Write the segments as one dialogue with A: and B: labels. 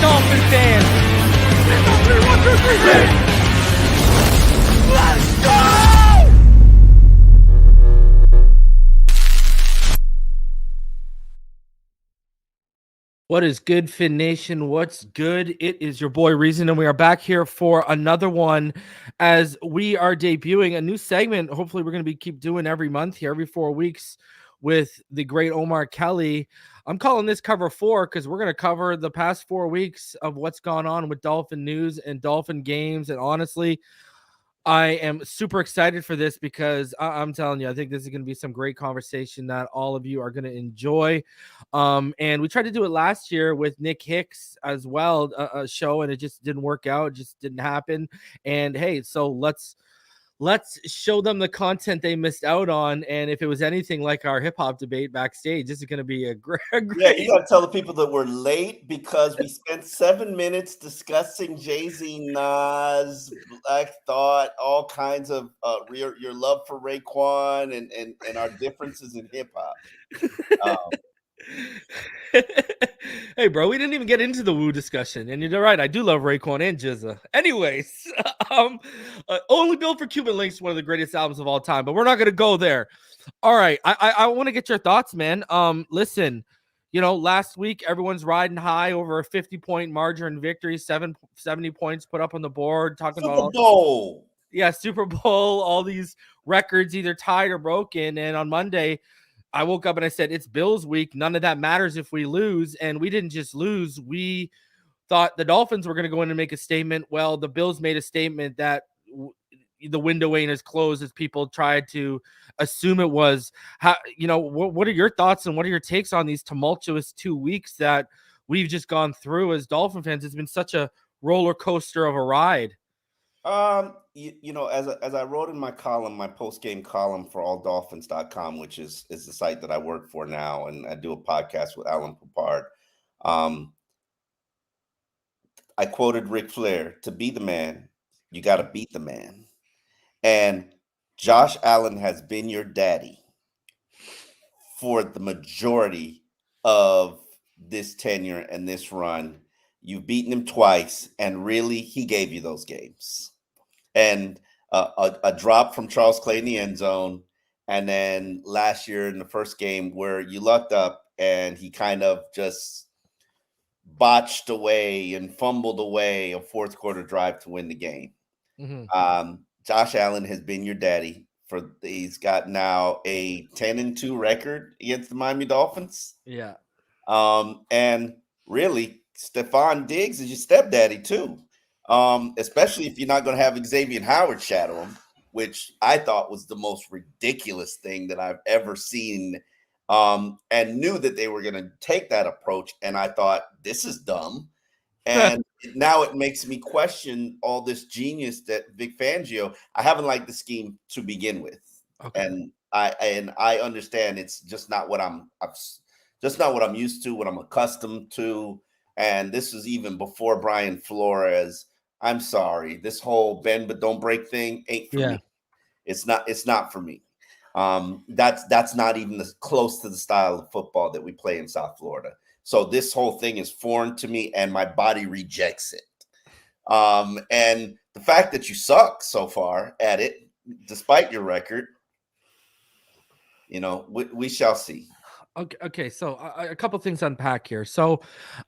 A: Dolphins fan. Let's go! What is good, Fin Nation? What's good? It is your boy Reason, and we are back here for another one as we are debuting a new segment. Hopefully, we're going to keep doing every month here, every 4 weeks with the great Omar Kelly. I'm calling this cover 4 because we're going to cover the past 4 weeks of what's gone on with Dolphin news and Dolphin games. And honestly, I am super excited for this because I'm telling you, I think this is going to be some great conversation that all of you are going to enjoy. And we tried to do it last year with Nick Hicks as well, a show, and it just didn't work out. It just didn't happen. And hey, so let's show them the content they missed out on. And if it was anything like our hip hop debate backstage, this is going to be a great.
B: Yeah, you got to tell the people that we're late because we spent 7 minutes discussing Jay-Z, Nas, Black Thought, all kinds of your love for Raekwon and our differences in hip hop.
A: Hey, bro, we didn't even get into the Woo discussion, and you're right. I do love Raekwon and Jizza. Anyways, Only Built for Cuban Links, one of the greatest albums of all time, but we're not going to go there. All right, I want to get your thoughts, man. Listen, last week everyone's riding high over a 50-point margin victory, 70 points put up on the board. Talking
B: Super
A: about
B: Bowl.
A: Yeah, Super Bowl. All these records either tied or broken, and on Monday, I woke up and I said, it's Bills week. None of that matters if we lose. And we didn't just lose. We thought the Dolphins were going to go in and make a statement. Well, the Bills made a statement that the window ain't as closed as people tried to assume it was. What are your thoughts and what are your takes on these tumultuous 2 weeks that we've just gone through as Dolphin fans? It's been such a roller coaster of a ride.
B: As I wrote in my column, my post-game column for alldolphins.com, which is the site that I work for now, and I do a podcast with Alan Papard. I quoted Ric Flair, to be the man, you got to beat the man. And Josh Allen has been your daddy for the majority of this tenure and this run. You've beaten him twice, and really, he gave you those games. And a drop from Charles Clay in the end zone. And then last year in the first game where you lucked up and he kind of just botched away and fumbled away a fourth quarter drive to win the game. Mm-hmm. Josh Allen has been your daddy. He's got now a 10-2 record against the Miami Dolphins.
A: Yeah.
B: And really, Steffon Diggs is your stepdaddy too. Especially if you're not going to have Xavien Howard shadow him, which I thought was the most ridiculous thing that I've ever seen, and knew that they were going to take that approach. And I thought, this is dumb. And now it makes me question all this genius that Vic Fangio. I haven't liked the scheme to begin with. Okay. And I understand it's just not what I'm used to, what I'm accustomed to. And this was even before Brian Flores. I'm sorry. This whole bend but don't break thing ain't for me. It's not for me. That's not even close to the style of football that we play in South Florida. So this whole thing is foreign to me, and my body rejects it. And the fact that you suck so far at it, despite your record, we shall see.
A: Okay, so a couple things to unpack here. So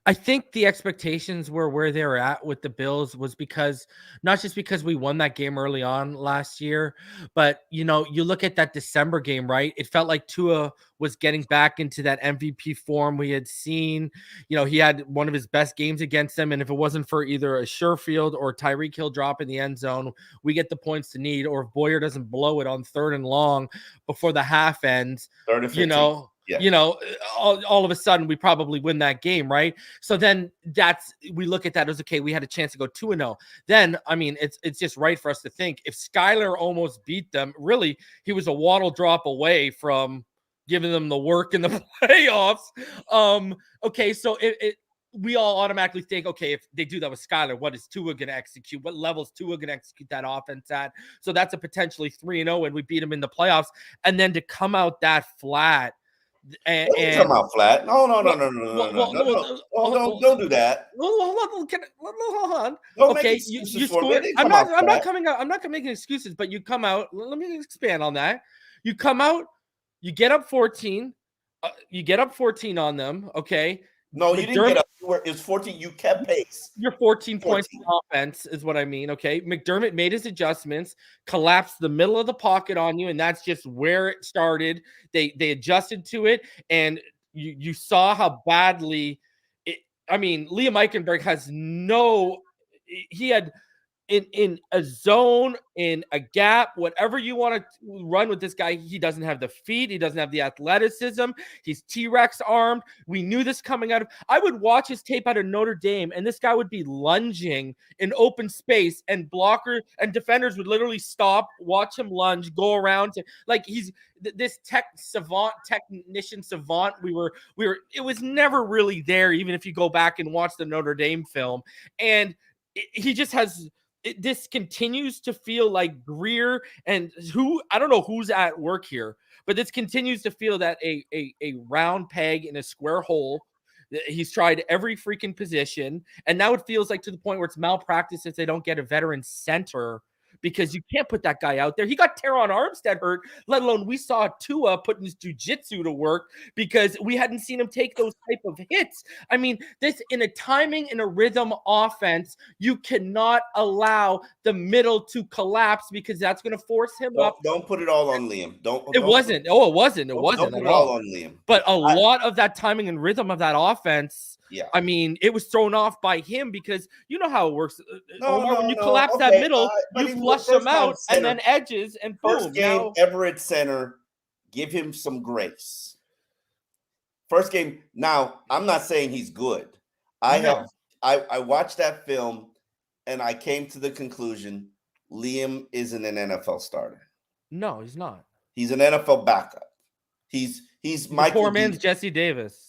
A: I think the expectations were where they were at with the Bills was because not just because we won that game early on last year, but you look at that December game, right? It felt like Tua was getting back into that MVP form we had seen. He had one of his best games against them, and if it wasn't for either a Sherfield or Tyreek Hill drop in the end zone, we get the points to need, or if Boyer doesn't blow it on 3rd and long before the half ends,
B: 3rd and 15. Yeah.
A: All of a sudden we probably win that game, right? So then we look at that as, okay, we had a chance to go 2-0. Then, I mean, it's just right for us to think if Skyler almost beat them, really, he was a Waddle drop away from giving them the work in the playoffs. Okay, so we all automatically think, okay, if they do that with Skyler, what is Tua going to execute? What level is Tua going to execute that offense at? So that's a potentially 3-0 and we beat him in the playoffs. And then to come out that flat, and
B: come out flat. No. Don't do that.
A: Hold on.
B: Don't
A: okay,
B: make
A: you scored. I'm not coming out. I'm not making excuses, but you come out. Let me expand on that. You come out. You get up 14. You get up 14 on them. Okay.
B: No, you didn't get up. It was 14. You kept pace.
A: Your 14 points of offense is what I mean. Okay. McDermott made his adjustments, collapsed the middle of the pocket on you, and that's just where it started. They adjusted to it, and you saw how badly Liam Eichenberg has he had in a zone, in a gap, whatever you want to run with this guy, he doesn't have the feet. He doesn't have the athleticism. He's T-Rex armed. We knew this coming out of. I would watch his tape out of Notre Dame, and this guy would be lunging in open space, and blocker and defenders would literally stop, watch him lunge, go around to he's this technician savant. We were. It was never really there, even if you go back and watch the Notre Dame film, and he just has. This continues to feel like Greer and I don't know who's at work here, but this continues to feel that a round peg in a square hole. He's tried every freaking position, and now it feels like to the point where it's malpractice if they don't get a veteran center, because you can't put that guy out there. He got Terron Armstead hurt, let alone we saw Tua putting his jiu-jitsu to work because we hadn't seen him take those type of hits. I mean, this in a timing and a rhythm offense, you cannot allow the middle to collapse because that's going to force him up.
B: Don't put it all on Liam.
A: It wasn't. It wasn't
B: at all on Liam.
A: But a lot of that timing and rhythm of that offense,
B: yeah.
A: I mean, it was thrown off by him because you know how it works. Omar, when you collapse that middle, you flush them out and then edges and boom.
B: First game ever at center, give him some grace. First game. Now, I'm not saying he's good. I watched that film and I came to the conclusion Liam isn't an NFL starter.
A: No, he's not.
B: He's an NFL backup. He's Michael.
A: Poor man's Jesse Davis.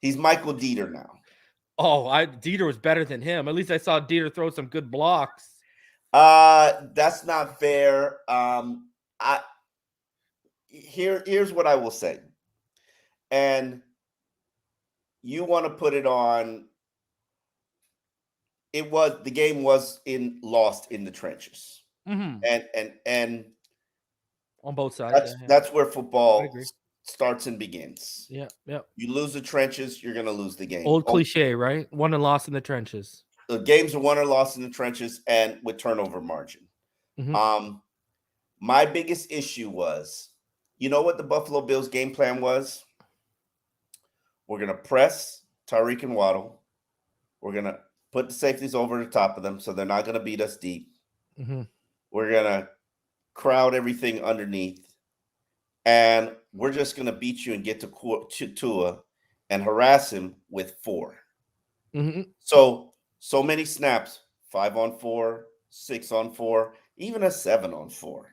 B: He's Michael Dieter now.
A: Oh, Dieter was better than him. At least I saw Dieter throw some good blocks.
B: That's not fair. Here's what I will say. And you want to put it on. The game was lost in the trenches.
A: Mm-hmm.
B: And
A: on both sides.
B: That's where football starts and begins.
A: Yeah.
B: You lose the trenches, you're going to lose the game.
A: Old cliche, right? Won and lost in the trenches.
B: The games are won or lost in the trenches and with turnover margin.
A: Mm-hmm.
B: My biggest issue was, you know what the Buffalo Bills game plan was? We're going to press Tyreek and Waddle. We're going to put the safeties over the top of them so they're not going to beat us deep.
A: Mm-hmm.
B: We're going to crowd everything underneath. And we're just going to beat you and get to Tua and harass him with 4.
A: Mm-hmm.
B: So many snaps, 5-on-4, 6-on-4, even a 7-on-4.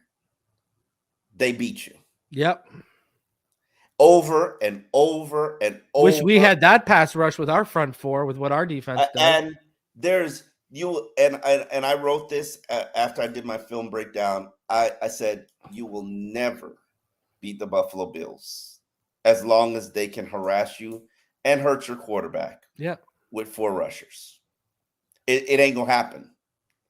B: They beat you.
A: Yep.
B: Over and over and over.
A: Wish we had that pass rush with our front 4 with what our defense does.
B: And there's and I wrote this after I did my film breakdown. I said, you will never beat the Buffalo Bills as long as they can harass you and hurt your quarterback.
A: Yeah.
B: With 4 rushers. It ain't gonna happen.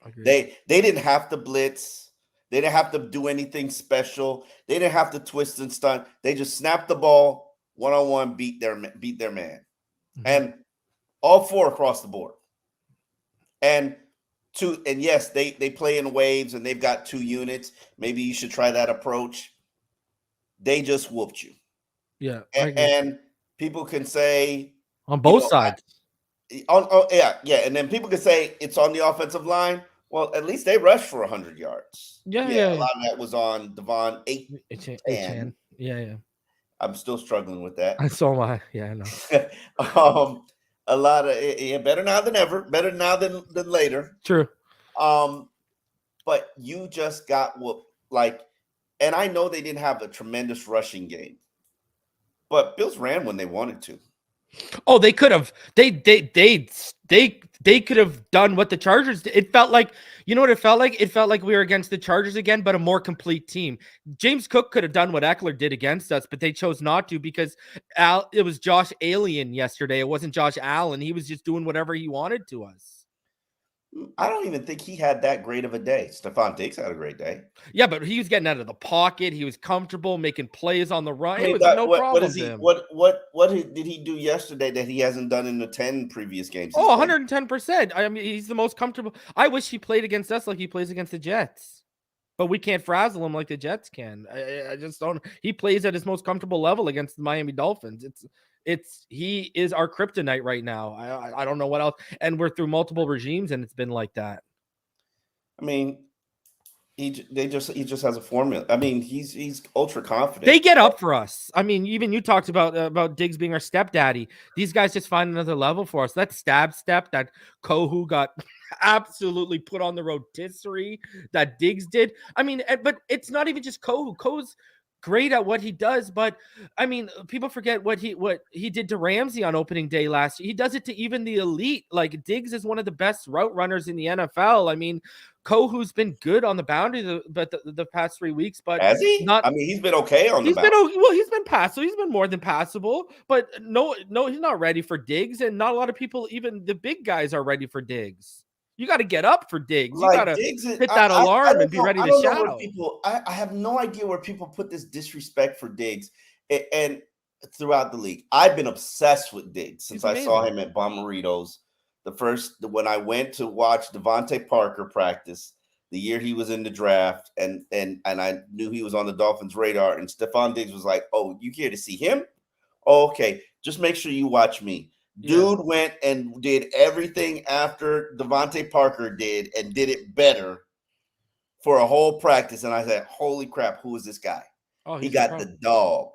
A: Agreed.
B: They didn't have to blitz. They didn't have to do anything special. They didn't have to twist and stunt. They just snapped the ball, one-on-one beat their man,
A: Mhm.
B: and all 4 across the board. And yes, they play in waves and they've got 2 units. Maybe you should try that approach. They just whooped you.
A: Yeah, I agree.
B: And people can say
A: On both sides.
B: yeah, and then people can say it's on the offensive line. Well, at least they rushed for 100 yards.
A: Yeah.
B: A lot of that was on Devon 8-10.
A: Yeah.
B: I'm still struggling with that.
A: I saw my I know.
B: A lot of better now than ever, better now than later.
A: True.
B: But you just got whooped. And I know they didn't have a tremendous rushing game, but Bills ran when they wanted to.
A: Oh, they could have. They could have done what the Chargers did. It felt like, you know what it felt like? It felt like we were against the Chargers again, but a more complete team. James Cook could have done what Eckler did against us, but they chose not to because it was Josh Allen yesterday. It wasn't Josh Allen. He was just doing whatever he wanted to us.
B: I don't even think he had that great of a day. Steffon Diggs had a great day.
A: Yeah, but he was getting out of the pocket. He was comfortable making plays on the run.
B: I mean,
A: it was no problem.
B: What did he do yesterday that he hasn't done in the 10 previous games?
A: Oh, 110%. I mean, he's the most comfortable. I wish he played against us like he plays against the Jets, but we can't frazzle him like the Jets can. I just don't. He plays at his most comfortable level against the Miami Dolphins. He is our kryptonite right now. I don't know what else. And we're through multiple regimes, and it's been like that.
B: I mean, he just has a formula. I mean, he's ultra confident.
A: They get up for us. I mean, even you talked about Diggs being our stepdaddy. These guys just find another level for us. That stab step that Kohu got absolutely put on the rotisserie that Diggs did. I mean, but it's not even just Kohu. Kohu's great at what he does, but I mean, people forget what he did to Ramsey on opening day last year. He does it to even the elite. Like, Diggs is one of the best route runners in the NFL. I mean, Kohu's been good on the boundary the past 3 weeks, but
B: has he? I mean, he's been okay on the boundary.
A: He's been passable. He's been more than passable, but no, he's not ready for Diggs, and not a lot of people, even the big guys, are ready for Diggs. You got to get up for Diggs. You got to hit that alarm and be ready to shout.
B: I have no idea where people put this disrespect for Diggs and throughout the league. I've been obsessed with Diggs since I saw him at Bomarito's. When I went to watch Devontae Parker practice the year he was in the draft, and I knew he was on the Dolphins' radar, and Steffon Diggs was like, "Oh, you here to see him? Oh, okay, just make sure you watch me." Dude went and did everything after Devontae Parker did and did it better for a whole practice. And I said, holy crap, who is this guy? Oh, he got the dog.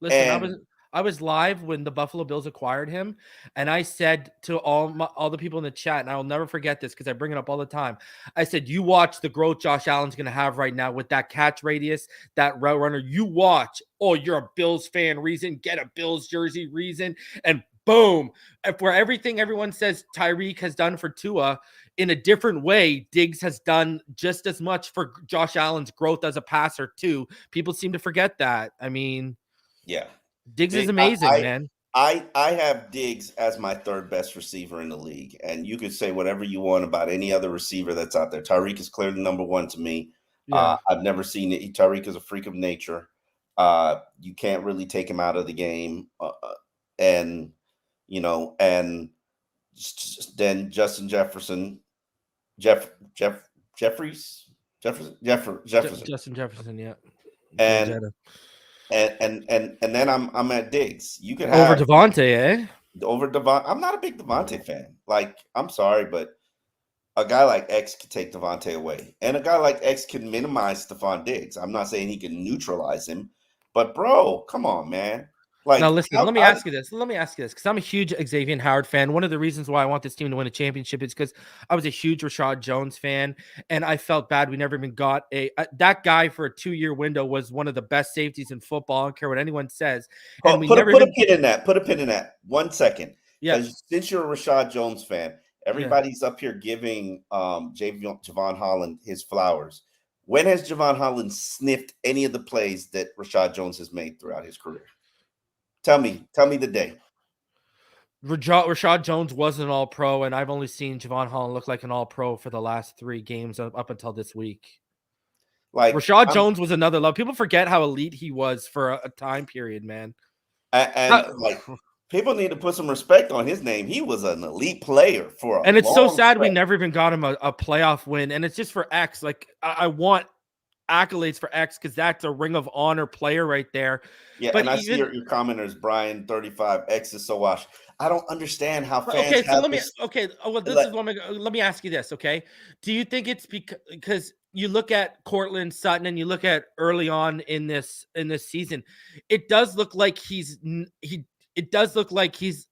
A: Listen, I was live when the Buffalo Bills acquired him, and I said to all the people in the chat, and I will never forget this because I bring it up all the time. I said, you watch the growth Josh Allen's going to have right now with that catch radius, that route runner. You watch. Oh, you're a Bills fan reason. Get a Bills jersey reason. And boom. For everything everyone says Tyreek has done for Tua, in a different way, Diggs has done just as much for Josh Allen's growth as a passer too. People seem to forget that. I mean,
B: yeah.
A: Diggs is amazing, man.
B: I have Diggs as my third best receiver in the league. And you could say whatever you want about any other receiver that's out there. Tyreek is clearly number one to me. Yeah. I've never seen it. Tyreek is a freak of nature. You can't really take him out of the game. And then Justin Jefferson, Justin Jefferson,
A: yeah.
B: And then I'm at Diggs. You could
A: have over Devontae,
B: Over Devontae. I'm not a big Devontae fan. Like, I'm sorry, but a guy like X can take Devontae away, and a guy like X can minimize Steffon Diggs. I'm not saying he can neutralize him, but bro, come on, man. Like,
A: now listen, let me ask you this because I'm a huge Xavien Howard fan. One of the reasons why I want this team to win a championship is because I was a huge Rashad Jones fan, and I felt bad we never even got that guy for a 2-year window was one of the best safeties in football. I don't care what anyone says. And
B: put a pin in that. Put a pin in that. 1 second.
A: Yeah.
B: Since you're a Rashad Jones fan, everybody's up here giving Javon Holland his flowers. When has Javon Holland sniffed any of the plays that Rashad Jones has made throughout his career? Tell me the day.
A: Rashad Jones was an all-pro, and I've only seen Javon Holland look like an all-pro for the last 3 games up until this week. Like, Rashad Jones was another level. People forget how elite he was for a time period, man.
B: And like people need to put some respect on his name. He was an elite player for a
A: and it's so
B: long
A: sad we
B: stretch.
A: never even got him a playoff win, and it's just for X. Like I want accolades for X because that's a Ring of Honor player right there.
B: Yeah,
A: But
B: and I see
A: even
B: your commenters, Brian 35 X is so washed. I don't understand how fans
A: okay, so
B: have
A: let me
B: this.
A: well, this
B: Like,
A: is let me ask you this, okay? Do you think it's because you look at Cortland Sutton and you look at early on in this season, it does look like it does look like he's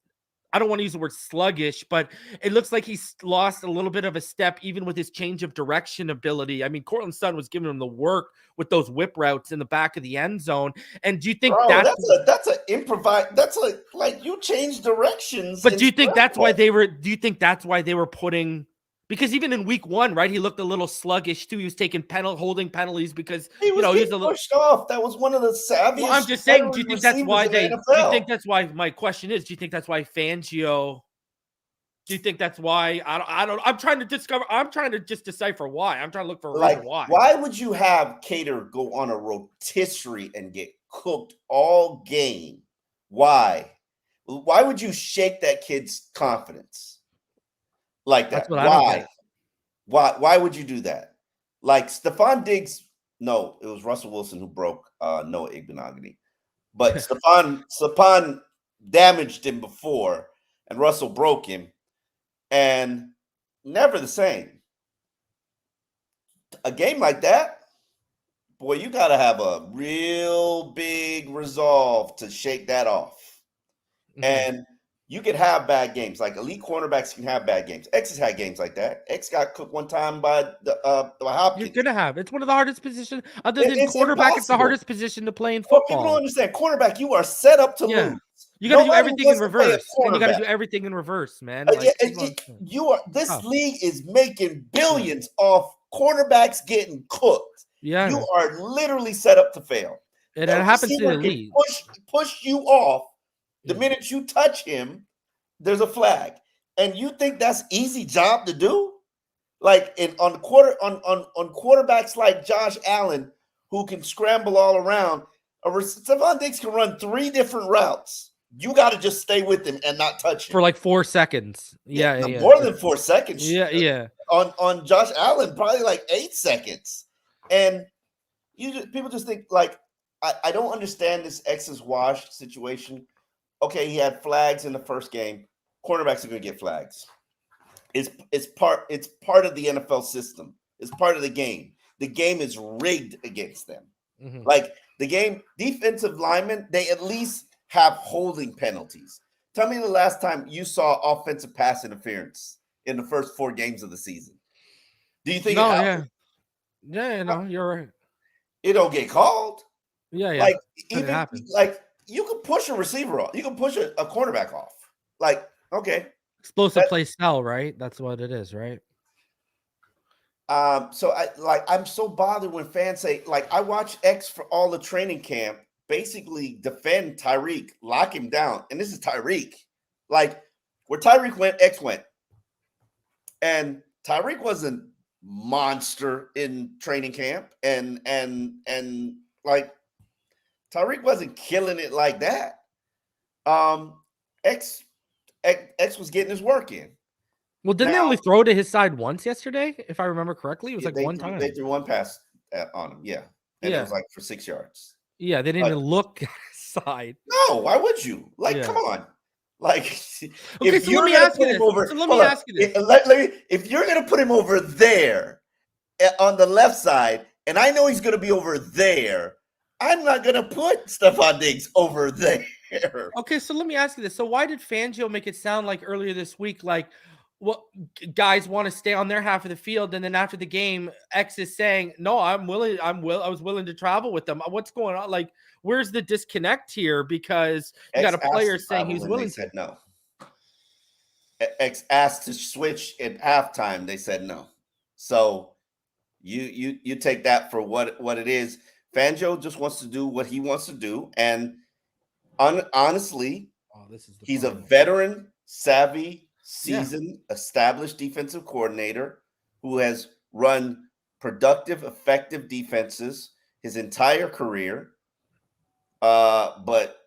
A: I don't want to use the word sluggish, but it looks like he's lost a little bit of a step, even with his change of direction ability. I mean, Cortland Sutton was giving him the work with those whip routes in the back of the end zone. And do you think
B: bro,
A: that's
B: that's a improvise. That's like you change directions.
A: but
B: In
A: do you think that's why
B: football.
A: they were? Do you think that's why they were putting? Because even in week 1, right, he looked a little sluggish too. He was taking holding penalties because
B: He was
A: he was
B: getting
A: a little.
B: pushed off. That was one of the
A: Well, I'm
B: savviest
A: just saying. Do you think that's
B: receivers
A: why
B: in the
A: they? Do you think
B: NFL.
A: that's why? My question is: do you think that's why Fangio? Do you think that's why? I don't. I'm trying to discover. I'm trying to just decipher why. I'm trying to look for a reason why.
B: Why would you have Cater go on a rotisserie and get cooked all game? Why? Why would you shake that kid's confidence like
A: That's
B: that?
A: what I don't
B: Why?
A: get.
B: Why would you do that? Like Steffon Diggs, no, it was Russell Wilson who broke Noah Igbenogany. But Steffon damaged him before, and Russell broke him, and never the same. A game like that, boy, you got to have a real big resolve to shake that off.
A: Mhm.
B: And you can have bad games. Like elite cornerbacks can have bad games. X has had games like that. X got cooked one time by Hopkins.
A: You're gonna have. It's one of the hardest positions. Other than
B: It's
A: quarterback, it's the
B: impossible.
A: hardest position to play in
B: Well, people don't
A: football.
B: understand. Cornerback, you are set up to
A: Yeah.
B: lose.
A: You got to do
B: Nobody
A: everything in
B: wants to play a
A: reverse, and you got to
B: cornerback.
A: do everything in reverse, man. Like
B: You are. This
A: Oh.
B: league is making billions off cornerbacks getting cooked.
A: Yeah,
B: You are literally set up to fail.
A: and
B: The
A: it happens to the
B: receiver can
A: elite.
B: push you off. The
A: Yeah.
B: minute you touch him, there's a flag. And you think that's easy job to do? Like on quarterbacks like Josh Allen, who can scramble all around, Steffon Diggs can run 3 different routes. You got to just stay with him and not touch him
A: For like 4 seconds. Yeah.
B: more than 4 seconds.
A: Yeah.
B: On Josh Allen, probably like 8 seconds. And people just think like I don't understand this X's wash situation. Okay, he had flags in the first game. Cornerbacks are going to get flags. It's part of the NFL system. It's part of the game. The game is rigged against them.
A: Mhm.
B: Like the game, defensive linemen, they at least have holding penalties. Tell me the last time you saw offensive pass interference in the first 4 games of the season. Do you think it happens?
A: Yeah, no, you're right.
B: It don't get called.
A: Yeah.
B: Like
A: But it
B: even
A: happens.
B: like you can push a receiver off. You can push a cornerback off. Like, okay.
A: Explosive play style, right? That's what it is, right?
B: So I'm so bothered when fans say, like, I watch X for all the training camp basically defend Tyreek, lock him down. And this is Tyreek. Like, where Tyreek went, X went. And Tyreek was a monster in training camp. And like Tyreek wasn't killing it like that. X was getting his work in.
A: Well, didn't they only throw to his side once yesterday? If I remember correctly, it was like one time.
B: They threw one pass on him, yeah, and it was like for 6 yards.
A: Yeah, they didn't even look at his side.
B: No, why would you? Like, come on. Like,
A: okay, so let me ask you this.
B: If you're gonna put him over there on the left side, and I know he's gonna be over there, I'm not gonna put Steffon Diggs over there.
A: Okay, so let me ask you this. So why did Fangio make it sound like earlier this week, like, what guys want to stay on their half of the field, and then after the game, X is saying, "No, I was willing to travel with them." What's going on? Like, where's the disconnect here? Because you got a player saying he's willing.
B: They said no. X asked to switch at halftime. They said no. So you take that for what it is. Fangio just wants to do what he wants to do, and honestly, he's a veteran, savvy, seasoned, established defensive coordinator who has run productive, effective defenses his entire career. But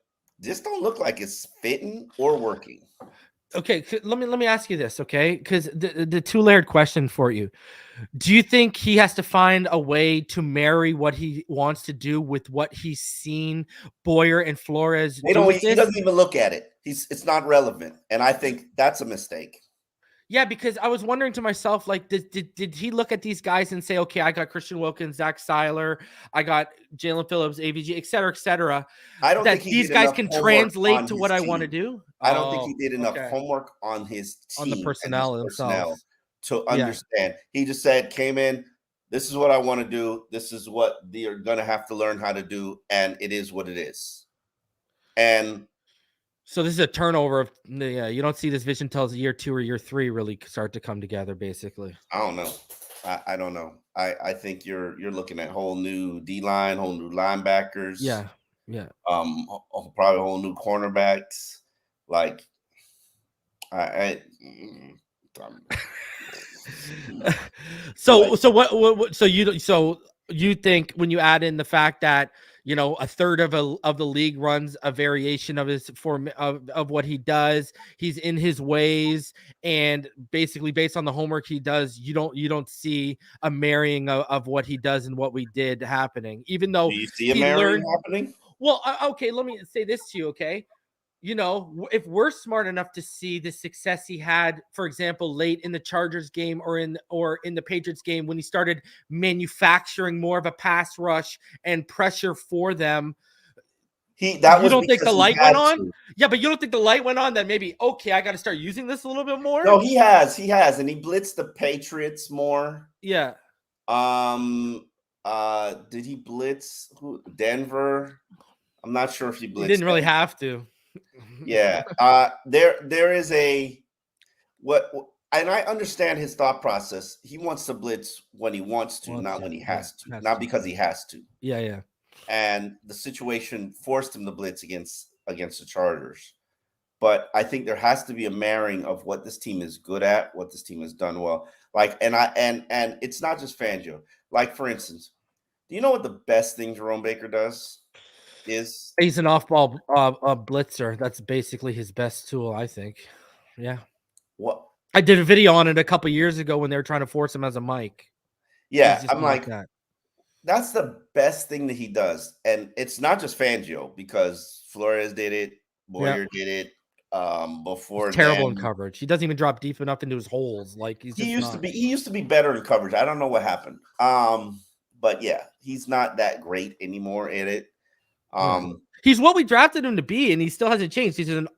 B: just don't look like it's fitting or working.
A: Okay, let me ask you this, okay? Because the two-layered question for you. Do you think he has to find a way to marry what he wants to do with what he's seen Boyer and Flores
B: They
A: do
B: don't.
A: with
B: He
A: this?
B: doesn't even look at it. It's not relevant, and I think that's a mistake.
A: Yeah, because I was wondering to myself, like, did he look at these guys and say, okay, I got Christian Wilkins, Zach Seiler, I got Jalen Phillips, AVG, et cetera,
B: I don't think
A: that
B: he
A: these
B: did
A: guys
B: enough
A: can
B: homework
A: translate
B: on
A: to
B: his
A: what I want to
B: team.
A: do?
B: I don't think
A: Oh,
B: he did enough
A: okay.
B: homework on his
A: On the
B: team and his
A: personnel
B: personnel
A: themselves.
B: to
A: Yeah.
B: understand. He just came in, this is what I want to do. This is what they're going to have to learn how to do. And it is what it is. And
A: so this is a turnover of, yeah, you don't see this vision tells year 2 or year 3 really start to come together, basically.
B: I don't know. I don't know. I think you're looking at whole new D-line, whole new linebackers.
A: Yeah.
B: Probably whole new cornerbacks. Like
A: So what so you think when you add in the fact that a third of the league runs a variation of his form of what he does, he's in his ways, and basically based on the homework he does, you don't see a marrying of what he does and what we did happening, even though
B: do you see a
A: he
B: marrying
A: learned.
B: happening?
A: Well, okay, let me say this to you, okay? If we're smart enough to see the success he had, for example, late in the Chargers game or in the Patriots game when he started manufacturing more of a pass rush and pressure for them,
B: You
A: you don't think the
B: because he
A: light went
B: had
A: on?
B: to.
A: Yeah, but you don't think the light went on that maybe, okay, I got to start using this a little bit more?
B: No, he has, and he blitzed the Patriots more.
A: Yeah.
B: Did he blitz Denver? I'm not sure if he blitzed.
A: He didn't really
B: Denver.
A: have to.
B: Yeah. There is and I understand his thought process. He wants to blitz when he wants to, not when he has to, not because he has to.
A: Yeah.
B: And the situation forced him to blitz against the Chargers. But I think there has to be a marrying of what this team is good at, what this team has done well. Like, and it's not just Fangio. Like, for instance, do you know what the best thing Jerome Baker does is?
A: He's an off-ball blitzer. That's basically his best tool, I think. Yeah.
B: What?
A: I did a video on it a couple years ago when they were trying to force him as a mic.
B: Yeah, I'm like that's the best thing that he does. And it's not just Fangio, because Flores did it, Boyer did it. Before
A: he's terrible
B: then,
A: in coverage. He doesn't even drop deep enough into his holes. Like he
B: used to be better in coverage. I don't know what happened. But yeah, he's not that great anymore at it.
A: He's what we drafted him to be, and he still hasn't changed. He's a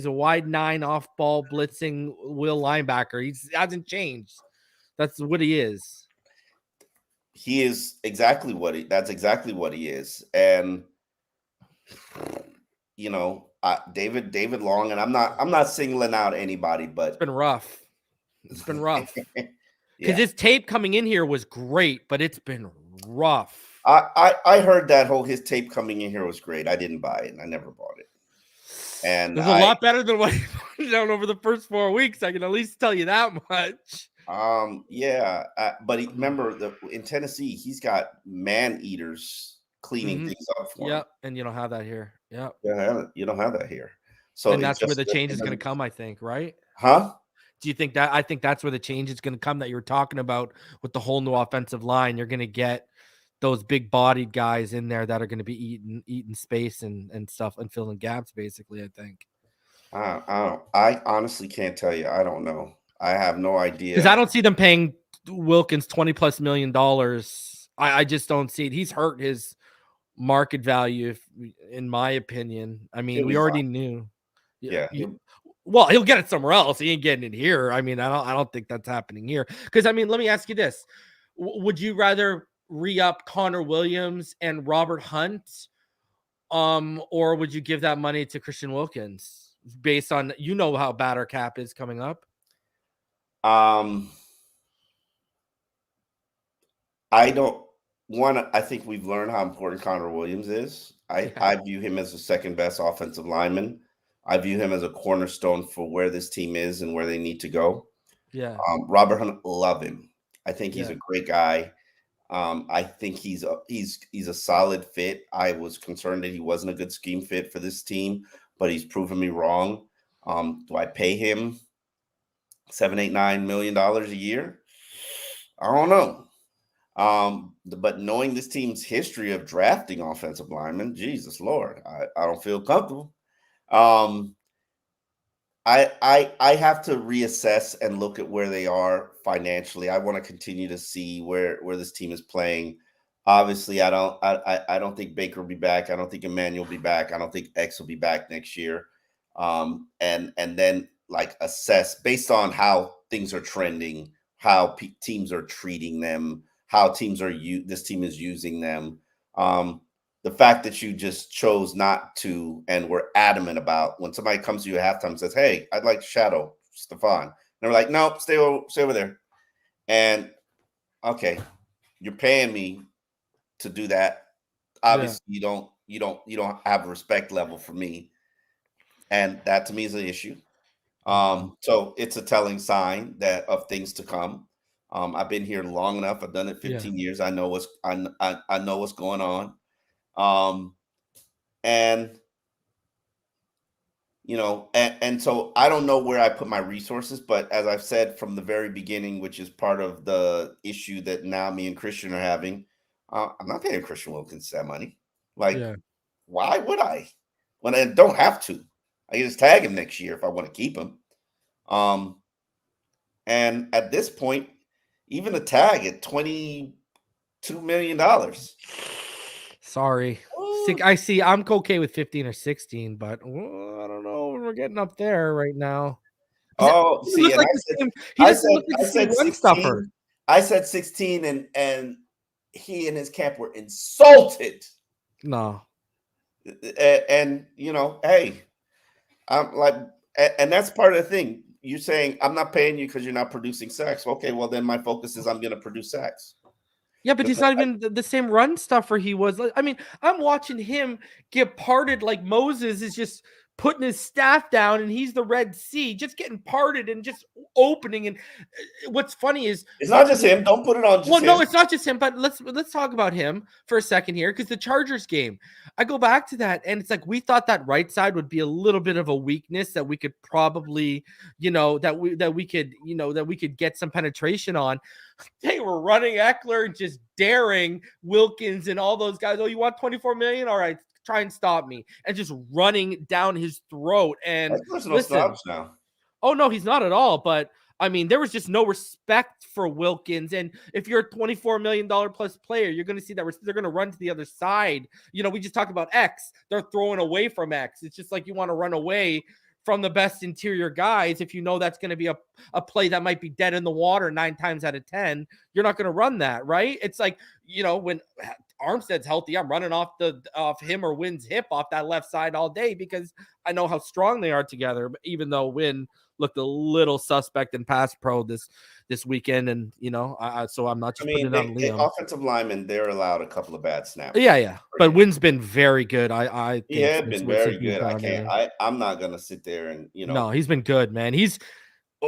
A: wide 9 off ball blitzing will linebacker. He hasn't changed. That's what he is.
B: He is exactly that's exactly what he is. And David Long, and I'm not singling out anybody, but
A: it's been rough. Because his tape coming in here was great, but it's been rough.
B: I heard that his tape coming in here was great. I didn't buy it. I never bought it. And
A: it was a lot better than what he put down over the first 4 weeks. I can at least tell you that much.
B: Yeah. But remember, in Tennessee, he's got man eaters cleaning things up for him.
A: And you don't have that here. Yeah,
B: you don't have that here. So
A: and that's where the change is going to come, I think, right?
B: Huh?
A: Do you think that? I think that's where the change is going to come that you were talking about with the whole new offensive line. You're going to get those big bodied guys in there that are going to be eating space and stuff and filling gaps, basically, I think.
B: I honestly can't tell you. I don't know. I have no idea.
A: Because I don't see them paying Wilkins $20+ million. I just don't see it. He's hurt his market value, in my opinion. I mean, we already knew.
B: Yeah.
A: Well, he'll get it somewhere else. He ain't getting it here. I mean, I don't think that's happening here. Because I mean, let me ask you this: would you rather re-up Connor Williams and Robert Hunt, or would you give that money to Christian Wilkins based on how bad our cap is coming up?
B: I don't want to. I think we've learned how important Connor Williams is. I view him as the second best offensive lineman. I view him as a cornerstone for where this team is and where they need to go.
A: Yeah.
B: Robert Hunt, love him. I think he's a great guy. I think he's a solid fit. I was concerned that he wasn't a good scheme fit for this team, but he's proven me wrong. Do I pay him $7, $8, $9 million a year? I don't know. But knowing this team's history of drafting offensive linemen, Jesus Lord, I don't feel comfortable. I have to reassess and look at where they are financially. I want to continue to see where this team is playing. Obviously, I don't think Baker will be back. I don't think Emmanuel will be back. I don't think X will be back next year. And then like assess based on how things are trending, how teams are treating them, how this team is using them. The fact that you just chose not to and were adamant about when somebody comes to you at halftime and says, "Hey, I'd like to shadow Steffon," and they're like, "No, stay over there." And okay, you're paying me to do that. Obviously, you don't have a respect level for me, and that to me is an issue. So it's a telling sign of things to come. I've been here long enough. I've done it 15 years. I know I know what's going on. And so I don't know where I put my resources, but as I've said from the very beginning, which is part of the issue that now me and Christian are having, I'm not paying Christian Wilkins that money. Like, why would I? When I don't have to. I can just tag him next year if I want to keep him. And at this point, even a tag at $22 million.
A: Sorry. I see. I'm okay with 15 or 16, but I don't know when we're getting up there right now.
B: See, and I said 16. I said 16, and he and his camp were insulted.
A: No.
B: And hey, I'm like, and that's part of the thing. You're saying I'm not paying you because you're not producing sacks. Okay, well then my focus is I'm going to produce sacks.
A: Yeah, but he's not even the same run stuffer he was. I mean, I'm watching him get parted like Moses is just putting his staff down and he's the Red Sea, just getting parted and just opening. And what's funny is
B: it's not just him. Don't put it on just him.
A: No, it's not just him, but let's talk about him for a second here, because the Chargers game, I go back to that and it's like we thought that right side would be a little bit of a weakness that we could probably, that we could get some penetration on. They were running Eckler, just daring Wilkins and all those guys. Oh, you want 24 million? All right, try and stop me. And just running down his throat. And
B: listen, now.
A: Oh, no, he's not at all. But I mean, there was just no respect for Wilkins. And if you're a $24 million plus player, you're going to see that they're going to run to the other side. We just talked about X. They're throwing away from X. It's just like you want to run away from the best interior guys. If you know that's going to be a play that might be dead in the water 9 times out of 10, you're not going to run that, right? It's like, when Armstead's healthy, I'm running off him or Wynn's hip off that left side all day because I know how strong they are together. But even though Wynn looked a little suspect in pass pro this weekend, and so I'm not just putting it on Liam.
B: Offensive linemen, they're allowed a couple of bad snaps.
A: Yeah. But Wynn's been very good. I think
B: he had been very good. I'm not gonna sit there and
A: No, he's been good, man.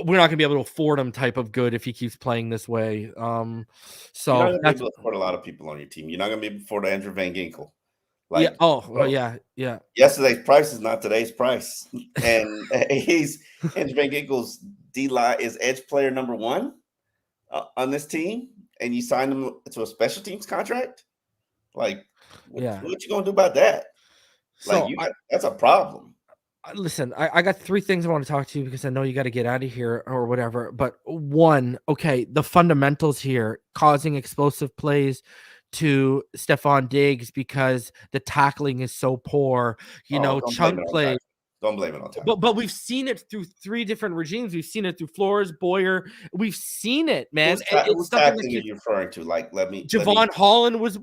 A: We're not gonna be able to afford him type of good if he keeps playing this way.
B: So you're not gonna be able to afford a lot of people on your team. You're not gonna be able to afford Andrew Van Ginkel.
A: Yeah.
B: Yesterday's price is not today's price, and Andrew Van Ginkel's D-line is edge player number 1 on this team, and you signed him to a special teams contract. Like, what you gonna do about that? That's a problem.
A: Listen, I got 3 things I want to talk to you because I know you got to get out of here or whatever. But one, okay, the fundamentals here causing explosive plays to Steffon Diggs because the tackling is so poor. Chunk play.
B: Don't blame it on time.
A: But we've seen it through 3 different regimes. We've seen it through Flores, Boyer. We've seen it, man.
B: Who's tackling you're referring to? Like,
A: Javon Holland was